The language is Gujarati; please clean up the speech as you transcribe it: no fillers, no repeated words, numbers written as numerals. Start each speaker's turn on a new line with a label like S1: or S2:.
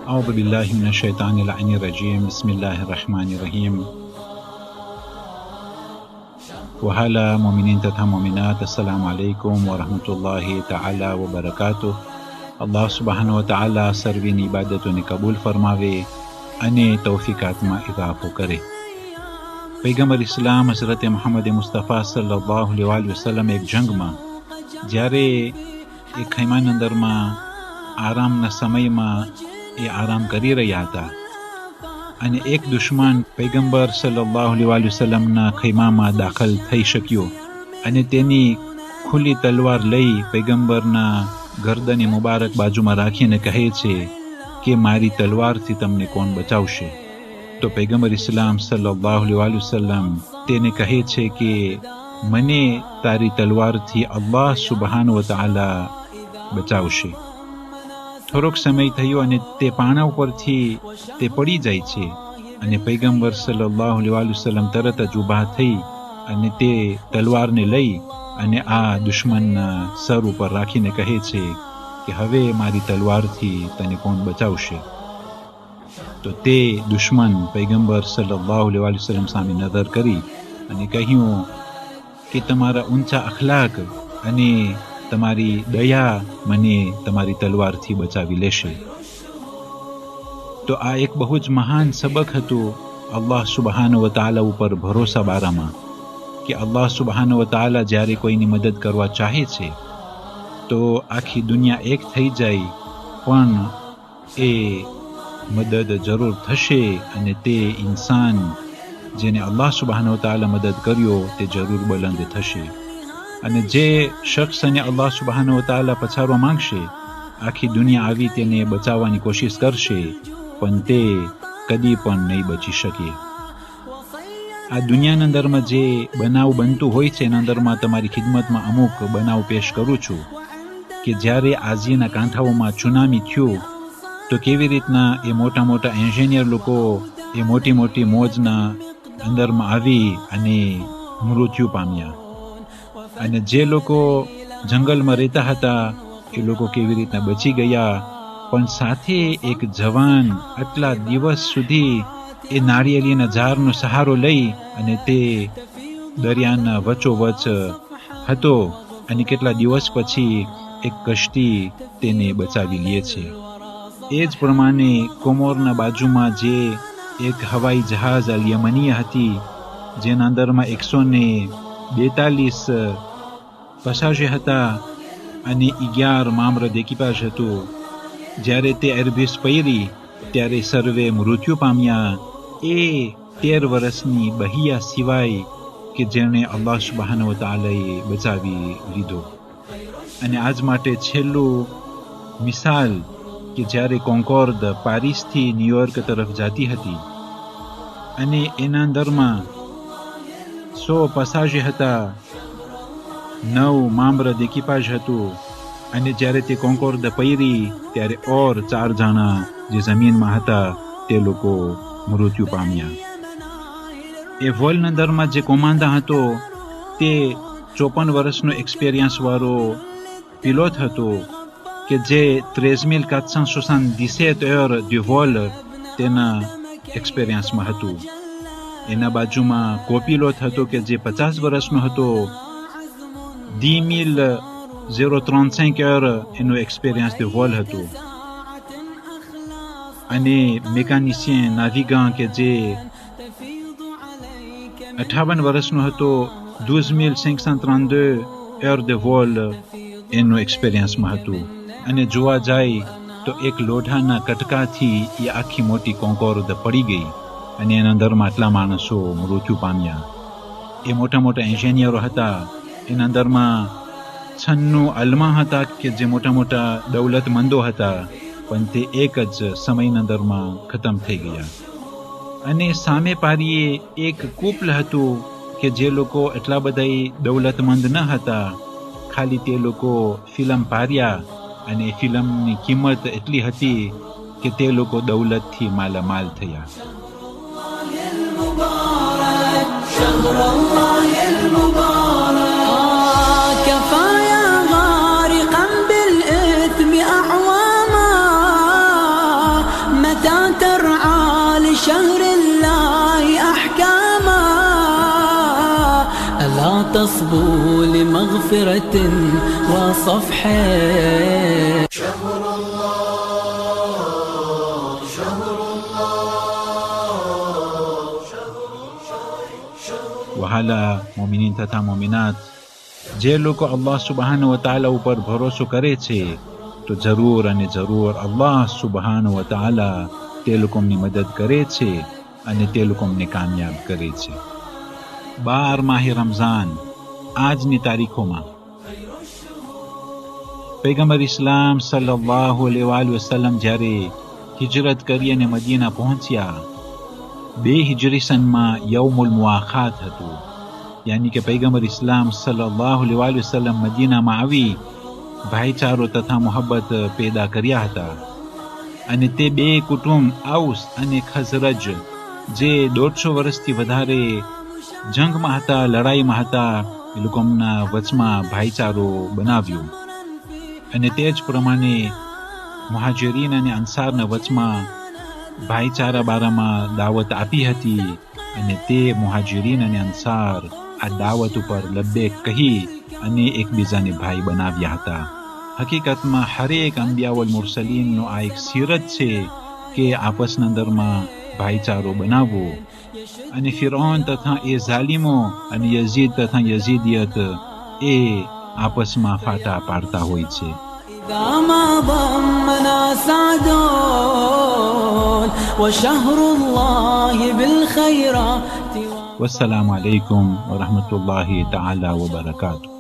S1: أعوذ بالله من الشيطان اللعين الرجيم. بسم الله الرحمن الرحيم. وهلا مؤمنين तथा मोमिनात, अस्सलाम वालेकुम व रहमतुल्लाहि ताला व बरकातुह. अल्लाह सुब्हानहु व ताला सर्वની ઇબાદતોને કબૂલ ફરમાવે અને તૌફીકાતમાં ઇજાફો કરે. પૈગંબર ઇસ્લામ હઝરત મુહમ્મદ મુસ્તફા સલ્લલ્લાહુ અલૈહિ વસલ્લમ એક જંગમાં જ્યારે એ ખૈમાની અંદરમાં આરામના સમયમાં એ આરામ કરી રહ્યા હતા અને એક દુશ્મન પૈગંબર સલ્લલ્લાહુ અલૈહિ વસલ્લમના ખૈમામાં દાખલ થઈ શક્યો અને તેની ખુલ્લી તલવાર લઈ પૈગંબરના ગરદને મુબારક બાજુમાં રાખીને કહે છે કે મારી તલવારથી તમને કોણ બચાવશે? તો પૈગંબર ઇસ્લામ સલ્લલ્લાહુ અલૈહિ વસલ્લમ તેને કહે છે કે મને તારી તલવારથી અલ્લાહ સુબ્હાનહુ વ તઆલા બચાવશે. થોડોક સમય થયો અને તે પાણા ઉપરથી તે પડી જાય છે અને પૈગંબર સલ્લલ્લાહુ અલૈહિ વસલ્લમ તરત જ ઊભા થઈ અને તે તલવારને લઈ અને આ દુશ્મનના સર ઉપર રાખીને કહે છે કે હવે મારી તલવારથી તને કોણ બચાવશે? તો તે દુશ્મન પૈગંબર સલ્લલ્લાહુ અલૈહિ વસલ્લમ સામે નજર કરી અને કહ્યું કે તમારા ઊંચા અખલાક અને તમારી દયા મને તમારી તલવારથી બચાવી લેશે. તો આ એક બહુ જ મહાન સબક હતું અલ્લાહ સુબ્હાનહુ વ તઆલા ઉપર ભરોસા બારામાં, કે અલ્લાહ સુબ્હાનહુ વ તઆલા જ્યારે કોઈની મદદ કરવા ચાહે છે તો આખી દુનિયા એક થઈ જાય પણ એ મદદ જરૂર થશે અને તે ઇન્સાન જેને અલ્લાહ સુબ્હાનહુ વ તઆલા મદદ કર્યો તે જરૂર બુલંદ થશે. અને જે શખ્સને અલ્લાહ સુબ્હાનહુ વ તઆલા પછાડવા માંગશે, આખી દુનિયા આવી તેને બચાવવાની કોશિશ કરશે પણ તે કદી પણ નહીં બચી શકે. આ દુનિયાના અંદરમાં જે બનાવ બનતું હોય છે એના અંદરમાં તમારી ખિદમતમાં અમુક બનાવ પેશ કરું છું કે જ્યારે આઝીના કાંઠાઓમાં સુનામી થયું તો કેવી રીતના એ મોટા મોટા એન્જિનિયર લોકો એ મોટી મોટી મોજના અંદરમાં આવી અને મૃત્યુ પામ્યા અને જે લોકો જંગલમાં રહેતા હતા એ લોકો કેવી રીતના બચી ગયા. પણ સાથે એક જવાન આટલા દિવસ સુધી એ નાળિયેરીના ઝાડનો સહારો લઈ અને તે દરિયાના વચ્ચોવચ હતો અને કેટલા દિવસ પછી એક કશ્તી તેને બચાવી લે છે. એ જ પ્રમાણે કોમોરના બાજુમાં જે એક હવાઈ જહાજ અલ યમનિયા હતી જેના અંદરમાં 142 પસાજે હતા અને 11 મામ્બર d'équipage હતું. જ્યારે તે એરબેસ પડી ત્યારે સર્વે મૃત્યુ પામ્યા એ 13 વર્ષની બહિયા સિવાય કે જેણે અલ્લાહ સુબ્હાનહુ વ તઆલાએ બચાવી લીધો. અને આજ માટે છેલ્લું મિસાલ કે જ્યારે કોન્કોર્ડ પેરિસથી ન્યુયોર્ક તરફ જતી હતી અને એના અંદરમાં 100 પસાજે હતા, 9 મામ્બર d'équipage હતું અને જ્યારે તે કોન્કોર્ડ પડી ત્યારે ઓર 4 જણા જે જમીનમાં હતા તે લોકો મૃત્યુ પામ્યા. એ વોલના અંદરમાં જે કોમાંડા હતો તે 54 વર્ષનો એક્સપિરિયન્સ વાળો પિલોટ હતો કે જે 13,477 heures du vol તેના એક્સપિરિયન્સમાં હતું. એના બાજુમાં કોપિલોટ હતો કે જે 50 વર્ષનો હતો, 10,035 heures એનો એક્સપિરિયન્સ de vol હતો. અને મેકાનિશિયન નાવિગાન કે જે 58 વર્ષનો હતો, 12,532 heures de vol એનો એક્સપિરિયન્સમાં હતું. અને જોવા જાય તો એક લોઢાના કટકાથી એ આખી મોટી કોન્કોર્ડ પડી ગઈ અને એના અંદરમાં આટલા માણસો મૃત્યુ પામ્યા. એ મોટા મોટા એન્જિનિયરો હતા, એના અંદરમાં છન્નું અલમા હતા કે જે મોટા મોટા દૌલતમંદો હતા, પણ તે એક જ સમયના અંદરમાં ખતમ થઈ ગયા. અને સામે પારીએ એક કુપલ હતું કે જે લોકો એટલા બધા દૌલતમંદ ન હતા, ખાલી તે લોકો ફિલ્મ પાર્યા અને ફિલ્મની કિંમત એટલી હતી કે તે લોકો દૌલતથી માલામાલ થયા.
S2: تصبو لمغفرة وصفحة. شهر الله شهر الله.
S1: વહાલા મોમિનીન તથા મોમિનાત, જે લોકો અલ્લાહ સુબહાનહુ વ તઆલા ઉપર ભરોસો કરે છે તો જરૂર અને જરૂર અલ્લાહ સુબહાનહુ વ તઆલા તે લોકોની મદદ કરે છે અને તે લોકોને કામયાબ કરે છે. 12 માહે રમઝાન આજની તારીખોમાં પૈગંબર ઇસ્લામ સલ્લલ્લાહુ અલૈહિ વસલ્લમ જ્યારે હિજરત કરી અને મદીના પહોંચ્યા, 2 હિજરી સનમાં યૌમુલ મુઆખાત હતું. યાની કે પૈગંબર ઇસ્લામ સલ્લલ્લાહુ અલૈહિ વસલ્લમ મદીનામાં આવી ભાઈચારો તથા મોહબ્બત પેદા કર્યા હતા. અને તે 2 કુટુંબ ઔસ અને ખઝરજ જે 150 વર્ષથી વધારે જંગમાં હતા, લડાઈમાં હતા, એ લોકોના વચમાં ભાઈચારો બનાવ્યો. અને તે જ પ્રમાણે મુહાજિરીન અને અંસારના વચમાં ભાઈચારા બારામાં દાવત આપી હતી. અને તે મુહાજિરીન અને અંસાર આ દાવત ઉપર લબ્બેક કહી અને એકબીજાને ભાઈ બનાવ્યા હતા. હકીકતમાં હરેક અંબિયા વલ મુરસલીનનો આ એક સીરત છે કે આપસના અંદરમાં ભાઈચારો બનાવવો. અને ફિરૌન તથા એ ઝાલિમો અને યઝીદ તથા યઝીદિયત એ આપસમાં ફાટા પાડતા હોય છે. વસ્સલામુ અલૈકુમ વરહમતુલ્લાહિ તઆલા વબરકાતુહ.